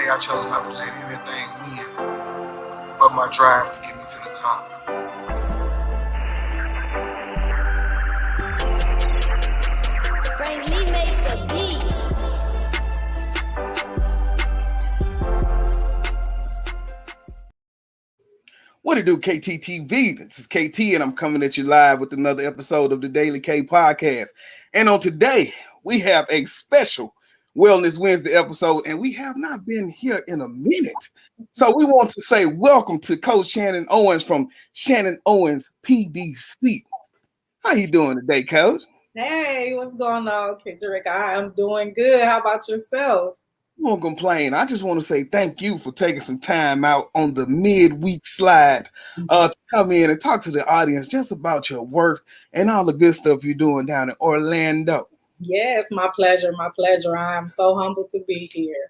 day I chose not to let anything win but my drive to get me to the top. Frank Lee made the beat. What it do, KTTV? This is KT, and I'm coming at you live with another episode of the Daily K Podcast. And on today, we have a special Wellness Wednesday episode, and we have not been here in a minute. So we want to say welcome to Coach Shannon Owens from Shannon Owens PDC. How you doing today, Coach? Hey, what's going on, Kendrick? I am doing good. How about yourself? I won't complain. I just want to say thank you for taking some time out on the midweek slide to come in and talk to the audience just about your work and all the good stuff you're doing down in Orlando. Yes, my pleasure. My pleasure. I am so humbled to be here.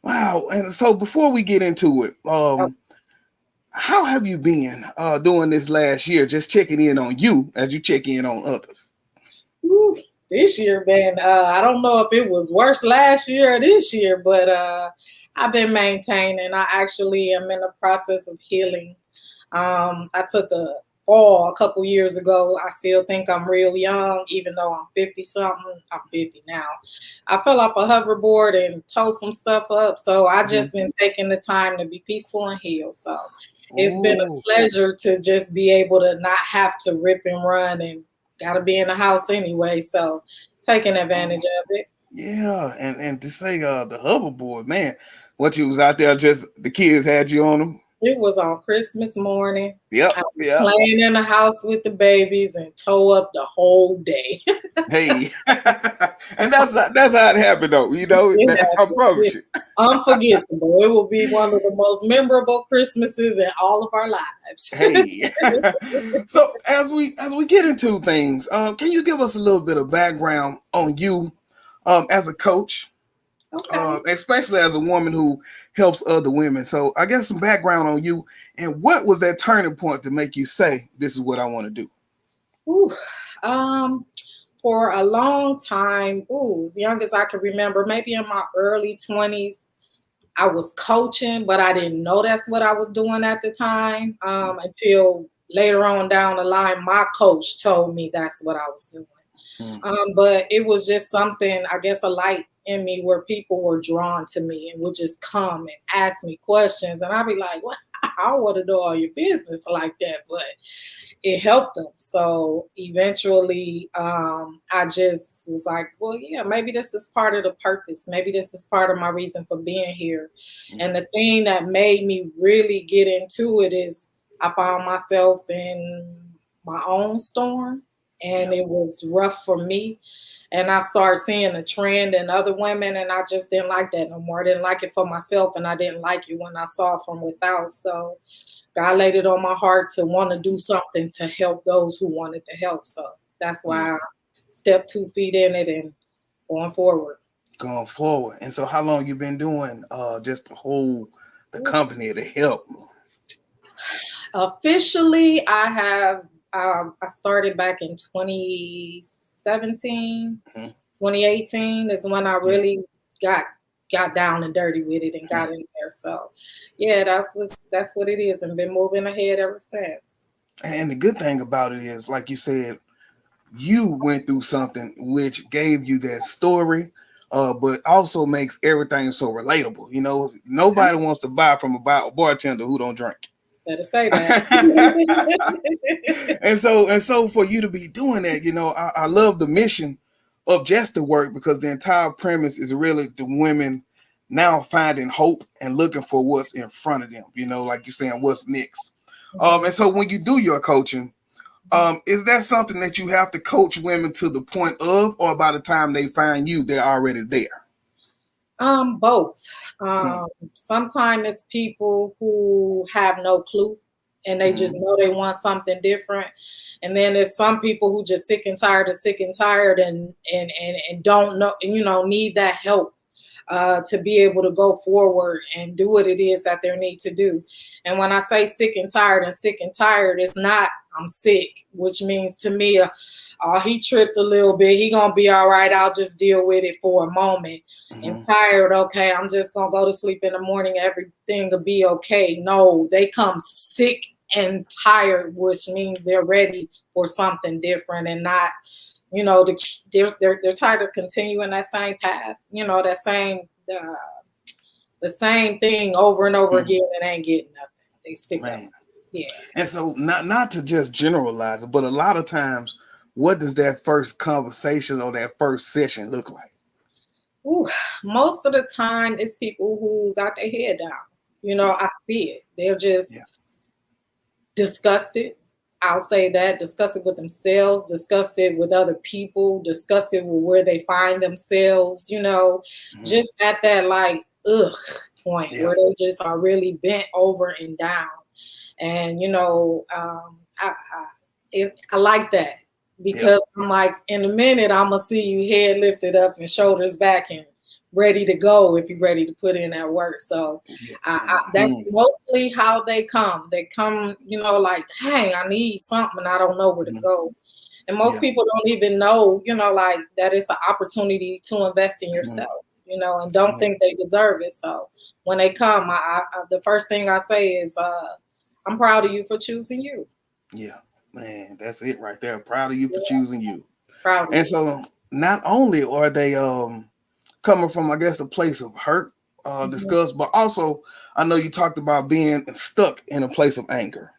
Wow. And so before we get into it, how have you been doing this last year? Just checking in on you as you check in on others. Whew, this year, man, I don't know if it was worse last year or this year, but I've been maintaining. I actually am in the process of healing. I took a fall a couple years ago. I still think I'm real young, even though I'm 50 something. I'm 50 now. I fell off a hoverboard and tore some stuff up. So I just been taking the time to be peaceful and heal. So it's been a pleasure to just be able to not have to rip and run and got to be in the house anyway. So taking advantage of it. Yeah. And to say the hoverboard, man, what you was out there, just the kids had you on them. It was on Christmas morning. Yep. I was playing in the house with the babies and tore up the whole day. Hey, and that's how it happened, though. You know, I promise you. Unforgettable. It will be one of the most memorable Christmases in all of our lives. Hey, so as we get into things, can you give us a little bit of background on you as a coach, especially as a woman who helps other women? So I guess some background on you, and what was that turning point to make you say, "This is what I want to do"? For a long time, as young as I can remember, maybe in my early 20s, I was coaching, but I didn't know that's what I was doing at the time until later on down the line, my coach told me that's what I was doing. But it was just something, I guess, a light in me where people were drawn to me and would just come and ask me questions. And I'd be like, well, I don't want to know all your business like that, but it helped them. So eventually I just was like, well, yeah, maybe this is part of the purpose. Maybe this is part of my reason for being here. And the thing that made me really get into it is I found myself in my own storm, and it was rough for me. And I started seeing a trend in other women, and I just didn't like that no more. I didn't like it for myself, and I didn't like it when I saw it from without. So God laid it on my heart to want to do something to help those who wanted to help. So that's why I stepped 2 feet in it and going forward. Going forward. And so how long you been doing just to hold the company to help? Officially, I have I started back in 2017, 2018 is when I really got down and dirty with it and got in there. So yeah, that's what it is, and been moving ahead ever since. And the good thing about it is, like you said, you went through something which gave you that story, but also makes everything so relatable. You know, nobody wants to buy from a bartender who don't drink. Better say that. and so for you to be doing that, you know, I love the mission of Jester Work, because the entire premise is really the women now finding hope and looking for what's in front of them, you know, like you're saying, what's next. And so when you do your coaching, is that something that you have to coach women to the point of, or by the time they find you, they're already there? Both. Sometimes it's people who have no clue and they just know they want something different. And then there's some people who just sick and tired and don't know, you know, need that help. to be able to go forward and do what it is that they need to do. And when I say sick and tired, it's not I'm sick, which means to me, oh, he tripped a little bit. He gonna be all right. I'll just deal with it for a moment. And tired, okay, I'm just gonna go to sleep in the morning. Everything will be okay. No, they come sick and tired, which means they're ready for something different and not, they're tired of continuing that same path. That same the same thing over and over again and ain't getting nothing. They sick of it. Yeah. And so not to just generalize it, but a lot of times, what does that first conversation or that first session look like? Ooh, most of the time it's people who got their head down. I see it. They're just disgusted. I'll say that. Disgusted with themselves, disgusted with other people, disgusted with where they find themselves, just at that point where they just are really bent over and down. And, I like that. Because I'm like, in a minute, I'm going to see you head lifted up and shoulders back and ready to go if you're ready to put in that work. So that's mostly how they come. They come, like, hey, I need something and I don't know where to go. And most people don't even know, like that it's an opportunity to invest in yourself, and don't think they deserve it. So when they come, the first thing I say is, I'm proud of you for choosing you. Yeah. Man, that's it right there. Proud of you for choosing you. Proud of and you. So not only are they coming from, I guess, a place of hurt, disgust, but also I know you talked about being stuck in a place of anger.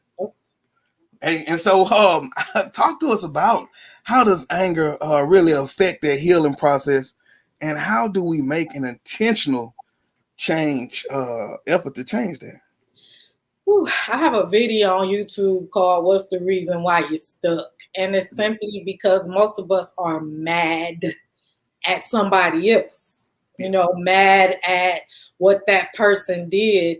And so talk to us about how does anger really affect that healing process, and how do we make an intentional effort to change that? I have a video on YouTube called What's the Reason Why You're Stuck? And it's simply because most of us are mad at somebody else, mad at what that person did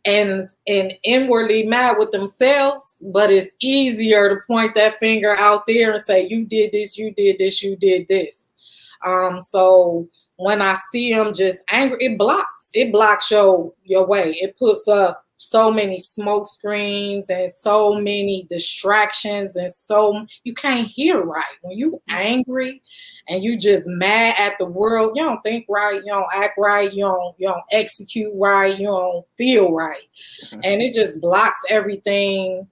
and inwardly mad with themselves. But it's easier to point that finger out there and say, you did this, you did this, you did this. So when I see them just angry, it blocks your way. It puts up so many smoke screens and so many distractions, and so you can't hear right. When you angry and you just mad at the world, you don't think right, you don't act right, you don't execute right, you don't feel right. And it just blocks everything.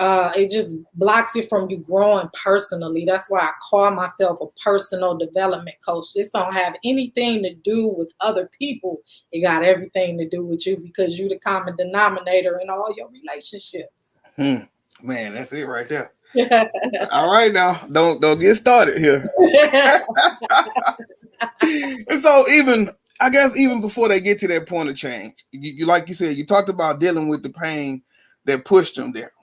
It just blocks it from you growing personally. That's why I call myself a personal development coach. This don't have anything to do with other people. It got everything to do with you, because you're the common denominator in all your relationships. Man, that's it right there. All right, now don't get started here. And so even before they get to that point of change, you like you said, you talked about dealing with the pain that pushed them there.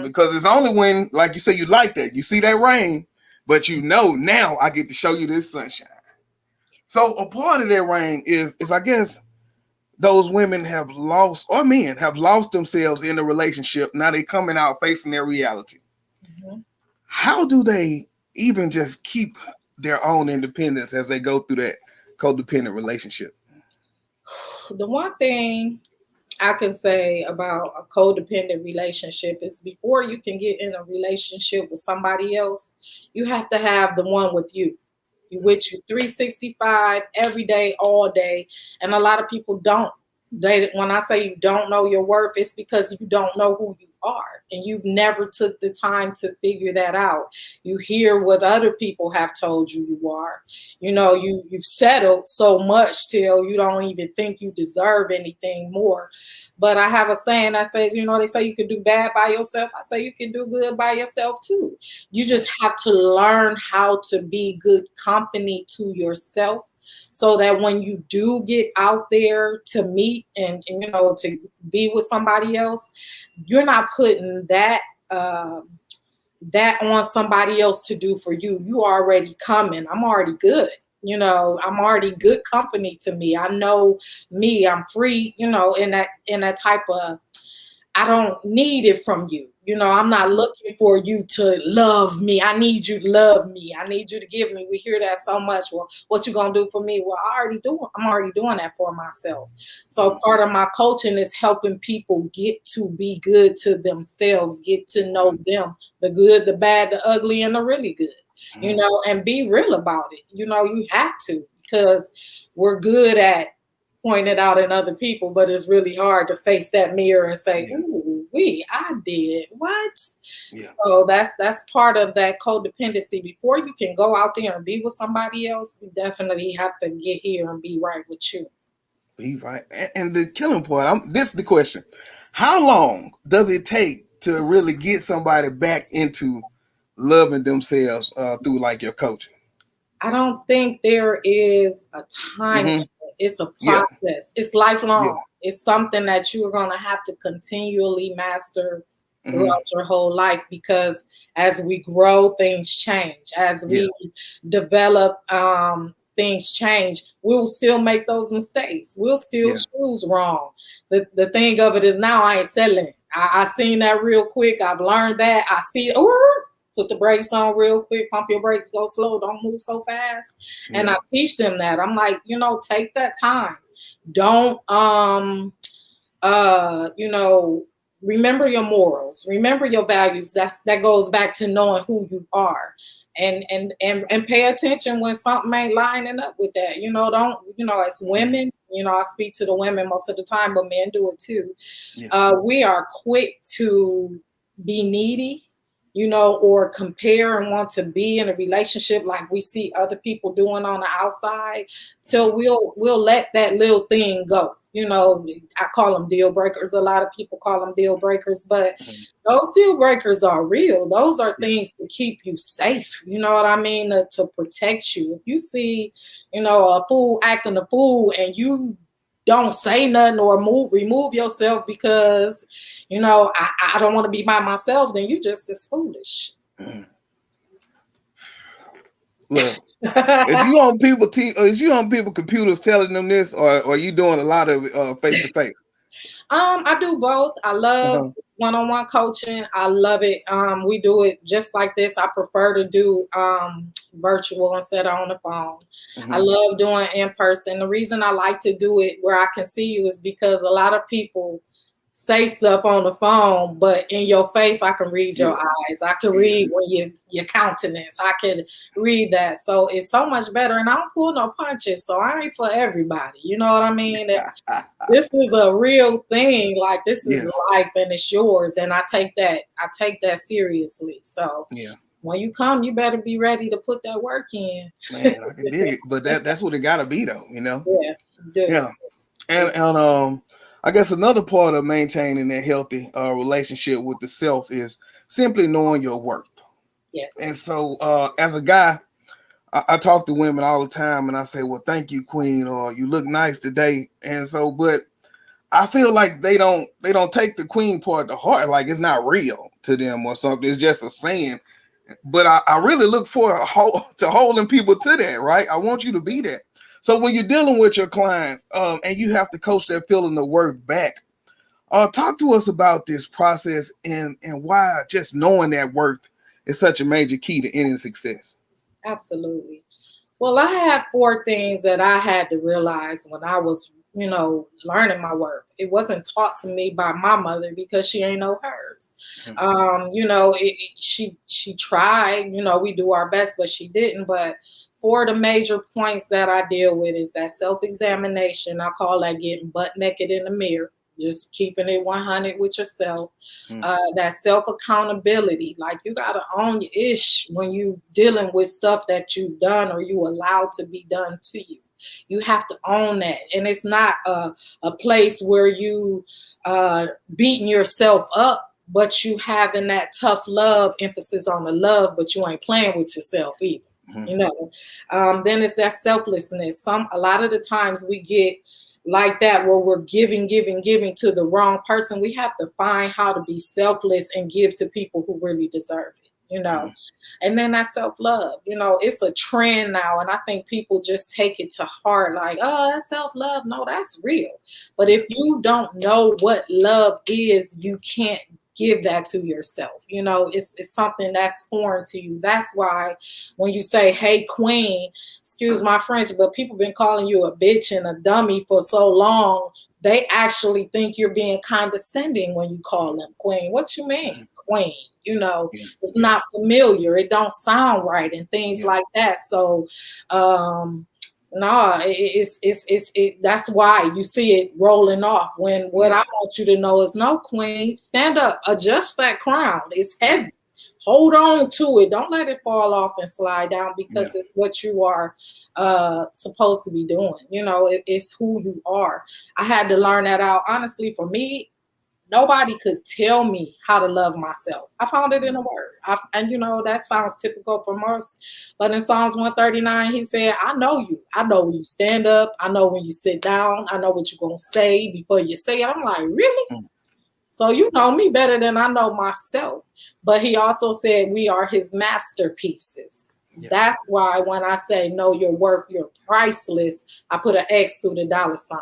Because it's only when, like you say, you like that, you see that rain, but now I get to show you this sunshine. So a part of that rain is I guess those women have lost, or men have lost themselves in a relationship. Now they coming out facing their reality. How do they even just keep their own independence as they go through that codependent relationship? The one thing I can say about a codependent relationship is, before you can get in a relationship with somebody else, you have to have the one with you. You with you 365 every day, all day. And a lot of people don't. When I say you don't know your worth, it's because you don't know who you are, and you've never took the time to figure that out. You hear what other people have told you are. You've settled so much till you don't even think you deserve anything more. But I have a saying that says, they say you can do bad by yourself. I say you can do good by yourself too. You just have to learn how to be good company to yourself, so that when you do get out there to meet and to be with somebody else, you're not putting that on somebody else to do for you. You already coming. I'm already good. I'm already good company to me. I know me. I'm free. In that type of, I don't need it from you. I'm not looking for you to love me. I need you to love me. I need you to give me. We hear that so much. Well, what you gonna do for me? Well, I'm already doing that for myself. So part of my coaching is helping people get to be good to themselves, get to know them, the good, the bad, the ugly, and the really good. And be real about it. You have to, because we're good at pointing it out in other people, but it's really hard to face that mirror and say, "Ooh, I did what?" Yeah. So that's part of that codependency. Before you can go out there and be with somebody else, you definitely have to get here and be right with you. Be right. And the killing part, this is the question. How long does it take to really get somebody back into loving themselves through like your coaching? I don't think there is a time Mm-hmm. limit. It's a Yeah. process. It's Yeah. lifelong. It's something that you're going to have to continually master Mm-hmm. throughout your whole life, because as we grow, things change. As Yeah. we develop, things change. We'll still make those mistakes. We'll still Yeah. choose wrong. The thing of it is, now I ain't settling. I seen that real quick. I've learned that. I see, put the brakes on real quick, pump your brakes, go slow, don't move so fast. And Yeah. I teach them that. I'm like, take that time. Don't remember your morals, remember your values. That goes back to knowing who you are. And pay attention when something ain't lining up with that. Don't, as women, I speak to the women most of the time, but men do it too. Yeah. We are quick to be needy, or compare and want to be in a relationship like we see other people doing on the outside. So we'll let that little thing go. I call them deal breakers. A lot of people call them deal breakers, but those deal breakers are real. Those are things to keep you safe. You know what I mean? To protect you. If you see, a fool acting a fool and you don't say nothing or remove yourself because, I don't want to be by myself, then you just as foolish. Look, is you on people computers telling them this, or are you doing a lot of face to face? I do both. I love one-on-one coaching. I love it. We do it just like this. I prefer to do virtual instead of on the phone. I love doing in person. The reason I like to do it where I can see you is because a lot of people say stuff on the phone, but in your face, I can read your eyes. I can read when your countenance. I can read that. So it's so much better. And I don't pull no punches, so I ain't for everybody. You know what I mean? This is a real thing. Like, this is life and it's yours. And I take that seriously. So when you come, you better be ready to put that work in. Man, I can dig it. But that's what it gotta be though, Yeah. And I guess another part of maintaining that healthy relationship with the self is simply knowing your worth. Yes. And so as a guy, I talk to women all the time and I say, well, thank you, queen, or you look nice today. And so, but I feel like they don't take the queen part to heart, like it's not real to them or something. It's just a saying. But I really look forward to holding people to that, right? I want you to be that. So when you're dealing with your clients and you have to coach their feeling the worth back, talk to us about this process and why just knowing that worth is such a major key to any success. Absolutely. Well, I have 4 things that I had to realize when I was, learning my worth. It wasn't taught to me by my mother because she ain't know hers. She tried, we do our best, but she didn't. But 4 of the major points that I deal with is that self-examination. I call that getting butt naked in the mirror, just keeping it 100 with yourself. That self-accountability, like you got to own your ish when you dealing with stuff that you've done or you allowed to be done to you. You have to own that. And it's not a place where you beating yourself up, but you having that tough love, emphasis on the love, but you ain't playing with yourself either. Then it's that selflessness. A lot of the times we get like that where we're giving to the wrong person. We have to find how to be selfless and give to people who really deserve it, And then that self-love, it's a trend now. And I think people just take it to heart like, oh, that's self-love. No, that's real. But if you don't know what love is, you can't give that to yourself. You know, it's something that's foreign to you. That's why when you say, hey, queen, excuse my French, but people been calling you a bitch and a dummy for so long, they actually think you're being condescending when you call them queen. What you mean, queen? You know, it's not familiar. It don't sound right and things like that. So, no, that's why you see it rolling off. When what I want you to know is, no, queen, stand up, adjust that crown. It's heavy. Hold on to it. Don't let it fall off and slide down, because it's what you are supposed to be doing. You know, it's who you are. I had to learn that out. Honestly, for me, nobody could tell me how to love myself. I found it in the word. And you know, that sounds typical for most. But in Psalms 139, he said, I know you. I know when you stand up. I know when you sit down. I know what you're going to say before you say it. I'm like, really? So you know me better than I know myself. But he also said we are his masterpieces. That's why when I say know your worth, you're priceless, I put an X through the dollar sign.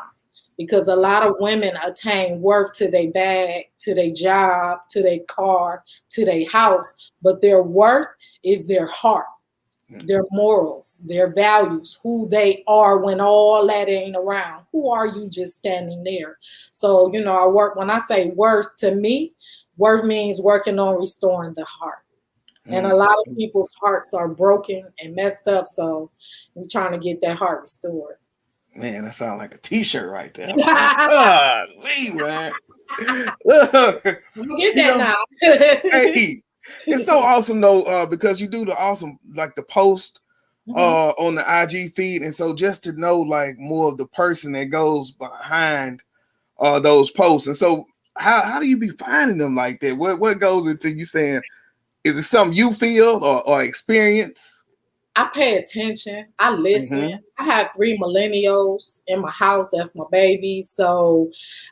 Because a lot of women attain worth to their bag, to their job, to their car, to their house, but their worth is their heart, their morals, their values, who they are when all that ain't around. Who are you just standing there? So, you know, when I say worth, to me, worth means working on restoring the heart. And a lot of people's hearts are broken and messed up, so we're trying to get that heart restored. Man, that sounds like a t-shirt right there. Man. Look, get that now. Hey, it's so awesome though, because you do the awesome, like the post on the IG feed, and so just to know like more of the person that goes behind those posts. And so how do you be finding them like that? What goes into you saying, is it something you feel or experience? I pay attention. I listen. I have 3 millennials in my house. That's my baby. So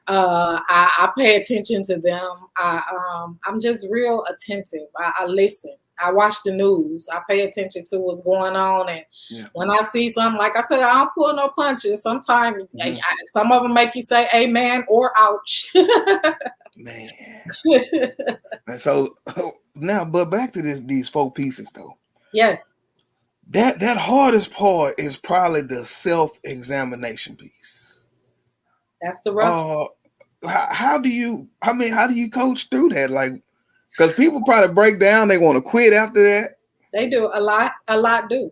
I pay attention to them. I'm just real attentive. I listen. I watch the news. I pay attention to what's going on. And when I see something, like I said, I don't pull no punches. Sometimes some of them make you say amen or ouch. Man. And so now, but back to these 4 pieces though. Yes. That hardest part is probably the self-examination piece. That's the rough. How do you coach through that? Like, because people probably break down, they want to quit after that. They do. A lot do.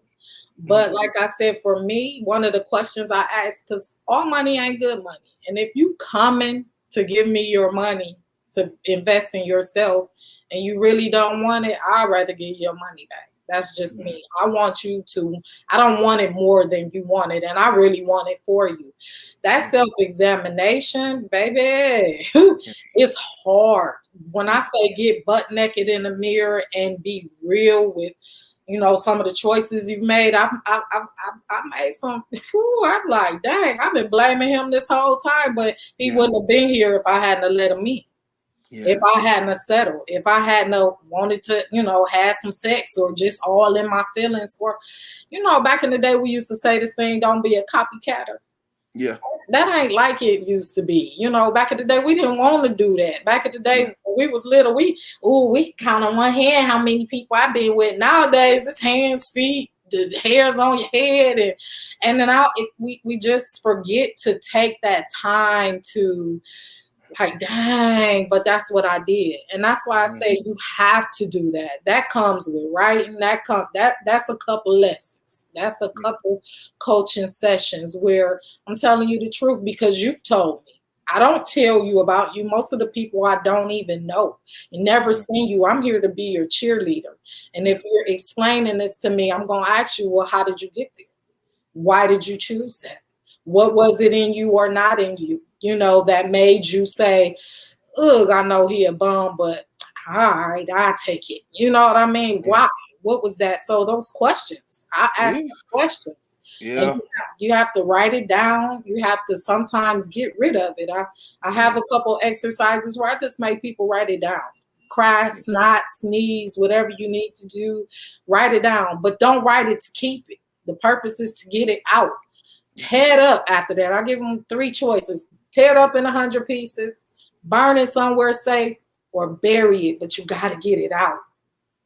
But like I said, for me, one of the questions I ask, because all money ain't good money. And if you coming to give me your money to invest in yourself and you really don't want it, I'd rather give your money back. That's just me. I don't want it more than you want it. And I really want it for you. That self-examination, baby, it's hard. When I say get butt naked in the mirror and be real with, you know, some of the choices you've made, I made some, I'm like, dang, I've been blaming him this whole time, but he wouldn't have been here if I hadn't let him in. If I hadn't settled, if I hadn't wanted to, you know, have some sex or just all in my feelings for, you know, back in the day, we used to say this thing, don't be a copycatter. Yeah. That ain't like it used to be. You know, back in the day, we didn't want to do that. Back in the day, when we was little, we count on one hand how many people I've been with. Nowadays, it's hands, feet, the hairs on your head. And then we just forget to take that time to, like, dang, but that's what I did. And that's why I say you have to do that. That comes with writing. That's a couple lessons. That's a couple coaching sessions where I'm telling you the truth because you told me. I don't tell you about you. Most of the people I don't even know. Never seen you. I'm here to be your cheerleader. And if you're explaining this to me, I'm going to ask you, well, how did you get there? Why did you choose that? What was it in you or not in you, you know, that made you say, ugh, I know he a bum, but all right, I'll take it. You know what I mean? Why? What was that? So those questions, I ask questions. And you have to write it down. You have to sometimes get rid of it. I have a couple exercises where I just make people write it down. Cry, snot, sneeze, whatever you need to do, write it down. But don't write it to keep it. The purpose is to get it out. Tear it up after that. I give them 3 choices. Tear it up in 100 pieces, burn it somewhere safe, or bury it, but you got to get it out.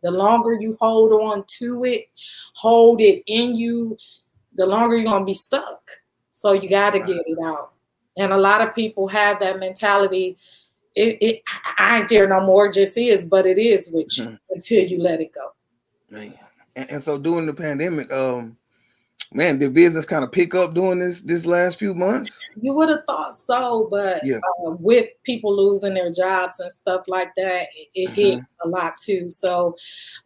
The longer you hold on to it, hold it in you, the longer you're going to be stuck. So you got to get it out. And a lot of people have that mentality. I ain't there no more, it just is, but it is with you until you let it go. Man. And so during the pandemic, man, did business kind of pick up during this last few months? You would have thought so, but Yeah. With people losing their jobs and stuff like that, it hit a lot too. So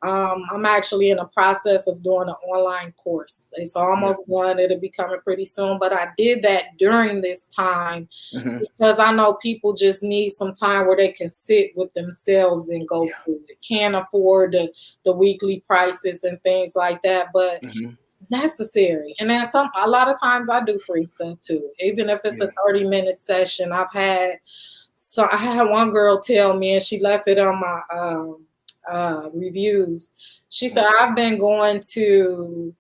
I'm actually in the process of doing an online course. It's almost done. It'll be coming pretty soon. But I did that during this time because I know people just need some time where they can sit with themselves and go through it. Can't afford the weekly prices and things like that, but it's necessary. And then a lot of times I do free stuff too, even if it's a 30-minute session. I had one girl tell me, and she left it on my reviews. She said, I've been going to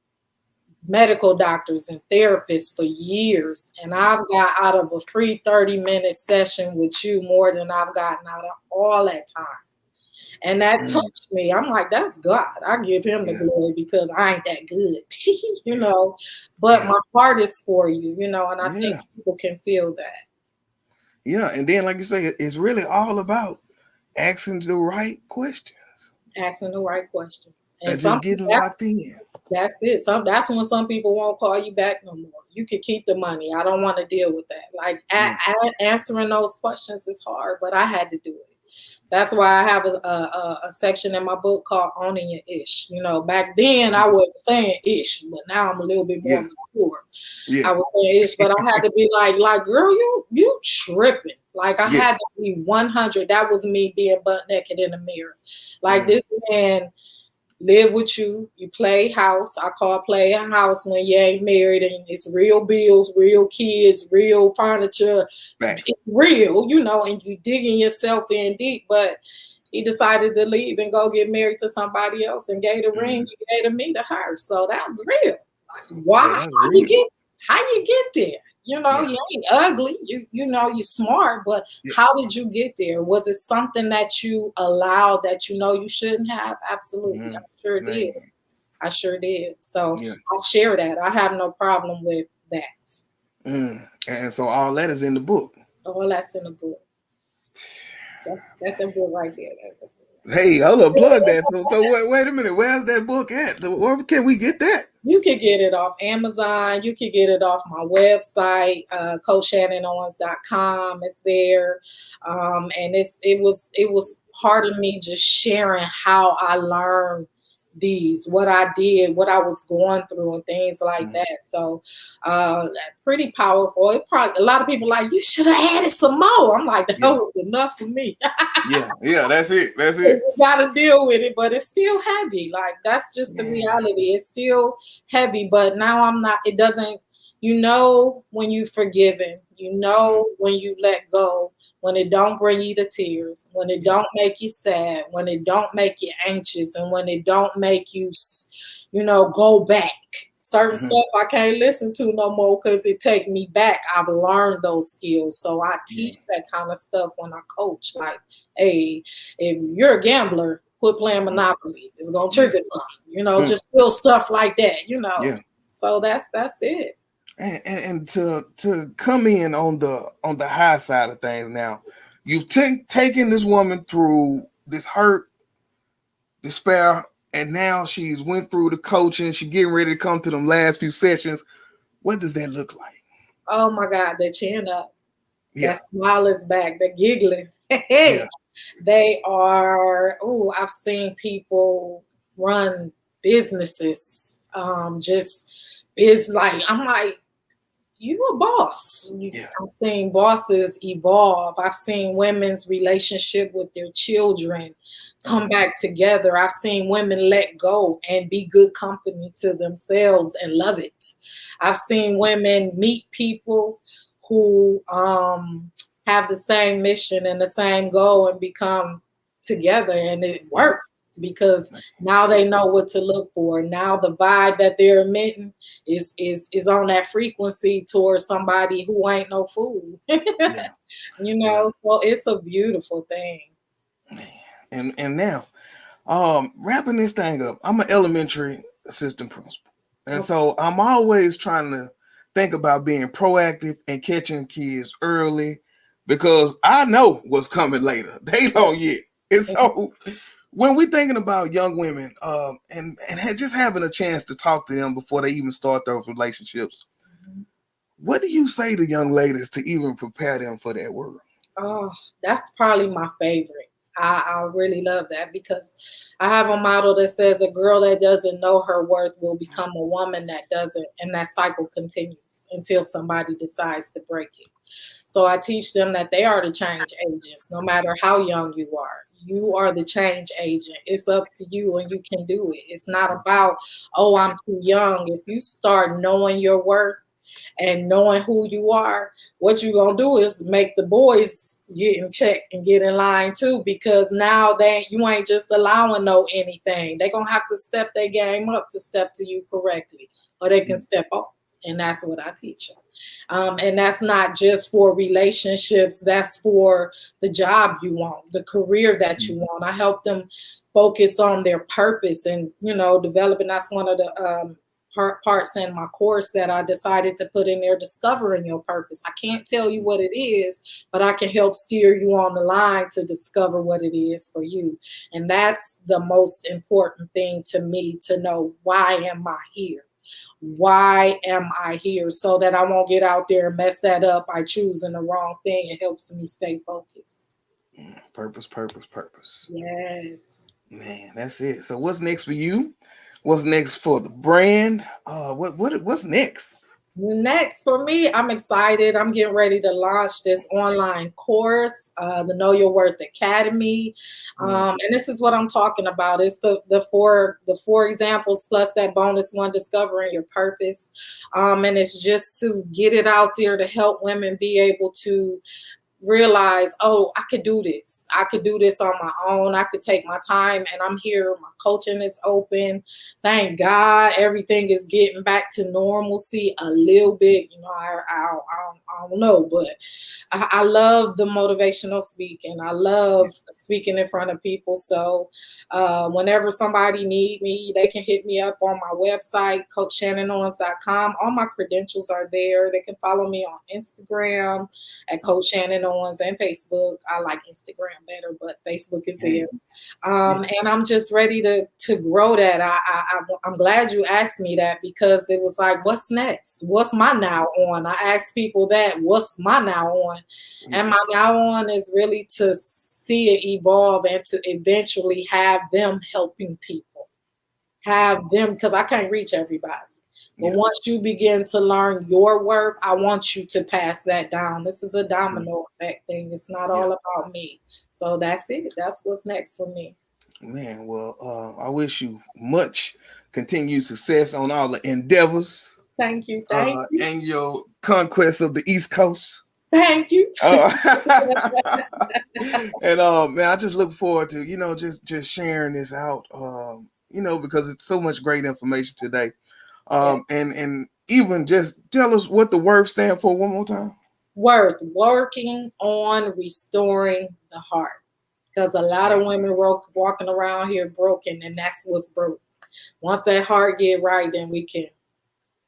medical doctors and therapists for years, and I've got out of a free 30-minute session with you more than I've gotten out of all that time. And that touched me. I'm like, that's God. I give him the glory because I ain't that good, but my heart is for you, and I think people can feel that. Yeah. And then, like you say, it's really all about asking the right questions. Asking the right questions. And just getting locked in. That's it. That's when some people won't call you back no more. You can keep the money. I don't want to deal with that. Like answering those questions is hard, but I had to do it. That's why I have a section in my book called Owning Your Ish. Back then I wasn't saying ish, but now I'm a little bit more mature. I was saying ish, but I had to be like, girl, you tripping. Like I had to be 100. That was me being butt naked in the mirror. Like this man live with you. You play house. I call play a house when you ain't married, and it's real bills, real kids, real furniture. It's real, and you digging yourself in deep. But he decided to leave and go get married to somebody else and gave the ring he gave to me to her. So that's real. Why? How you get there? You ain't ugly. You're smart, but how did you get there? Was it something that you allowed that you shouldn't have? Absolutely. I sure did. I sure did. So I share that. I have no problem with that. And so all that is in the book. All that's in the book. That's the book right there. Hey, hold up, plug that. So wait a minute. Where's that book at? Where can we get that? You could get it off Amazon. You could get it off my website, CoachShannonOwens.com. It's there, and it was part of me just sharing how I learned what I did, what I was going through, and things like that. So, pretty powerful. It probably a lot of people like, you should have added some more. I'm like, that was enough for me. yeah, that's it. You got to deal with it, but it's still heavy. Like that's just the reality. It's still heavy, but now I'm not. It doesn't. When you forgiven, when you let go. When it don't bring you to tears, when it don't make you sad, when it don't make you anxious, and when it don't make you, go back. Certain stuff I can't listen to no more because it take me back. I've learned those skills. So I teach that kind of stuff when I coach. Like, hey, if you're a gambler, quit playing Monopoly. It's going to trigger something, just feel stuff like that, So that's it. And to come in on the high side of things now, you've taken this woman through this hurt, despair, and now she's went through the coaching. She's getting ready to come to them last few sessions. What does that look like? Oh my God, the chin up. That smile is back. The giggling. They are. I've seen people run businesses. I'm like, you a boss. I've seen bosses evolve. I've seen women's relationship with their children come back together. I've seen women let go and be good company to themselves and love it. I've seen women meet people who have the same mission and the same goal and become together, and it works. Because now they know what to look for. Now the vibe that they're emitting is on that frequency towards somebody who ain't no fool. So it's a beautiful thing. And now, wrapping this thing up, I'm an elementary assistant principal. And so I'm always trying to think about being proactive and catching kids early because I know what's coming later. They don't yet. And so when we're thinking about young women and just having a chance to talk to them before they even start those relationships, what do you say to young ladies to even prepare them for that world? Oh, that's probably my favorite. I really love that because I have a motto that says a girl that doesn't know her worth will become a woman that doesn't, and that cycle continues until somebody decides to break it. So I teach them that they are the change agents, no matter how young you are. You are the change agent. It's up to you and you can do it. It's not about, oh, I'm too young. If you start knowing your worth, and knowing who you are, what you're going to do is make the boys get in check and get in line too, because now you ain't just allowing no anything. They're going to have to step their game up to step to you correctly, or they can step off. And that's what I teach them. And that's not just for relationships. That's for the job you want, the career that you want. I help them focus on their purpose and, developing. That's one of the parts in my course that I decided to put in there, discovering your purpose. I can't tell you what it is, but I can help steer you on the line to discover what it is for you. And that's the most important thing to me, to know, why am I here? Why am I here? So that I won't get out there and mess that up by choosing the wrong thing. It helps me stay focused. Purpose. Yes. Man, that's it. So what's next for you? What's next for the brand? What's next? Next for me, I'm excited. I'm getting ready to launch this online course, the Know Your Worth Academy. And this is what I'm talking about. It's the four examples plus that bonus one, discovering your purpose. And it's just to get it out there to help women be able to realize, oh, I could do this. I could do this on my own. I could take my time, and I'm here. My coaching is open. Thank God everything is getting back to normalcy a little bit. I don't know, but I love the motivational speaking. I love speaking in front of people. So whenever somebody need me, they can hit me up on my website, CoachShannonOwens.com. All my credentials are there. They can follow me on Instagram at Coach Shannon Owens and Facebook. I like Instagram better, but Facebook is there. And I'm just ready to grow that. I'm glad you asked me that, because it was like, what's next? What's my now on? I ask people that, what's my now on? And my now on is really to see it evolve and to eventually have them helping people. Have them, because I can't reach everybody. But once you begin to learn your worth, I want you to pass that down. This is a domino effect thing. It's not all about me. So that's it. That's what's next for me. Man, well, I wish you much continued success on all the endeavors. Thank you. Thank you. And your conquest of the East Coast. Thank you. And man, I just look forward to, just sharing this out, because it's so much great information today. And even just tell us what the worth stand for one more time. Worth, working on restoring the heart. Because a lot of women walking around here broken, and that's what's broke. Once that heart get right, then we can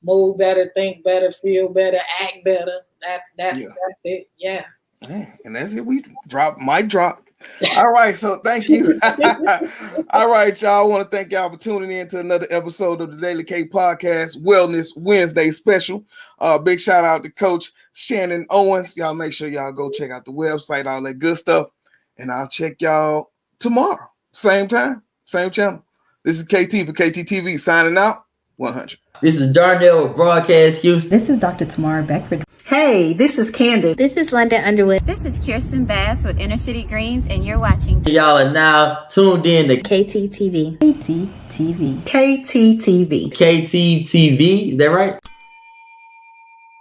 move better, think better, feel better, act better. That's it. Yeah. And that's it. We mic drop. All right. So thank you. All right, y'all. I want to thank y'all for tuning in to another episode of the Daily K Podcast Wellness Wednesday special. Big shout out to Coach Shannon Owens. Y'all make sure y'all go check out the website, all that good stuff. And I'll check y'all tomorrow. Same time, same channel. This is KT for KTTV signing out. 100. This is Darnell with Broadcast Houston. This is Dr. Tamara Beckford. Hey, this is Candace. This is London Underwood. This is Kirsten Bass with Inner City Greens, and you're watching. Y'all are now tuned in to KTTV. KTTV. KTTV. KTTV. Is that right?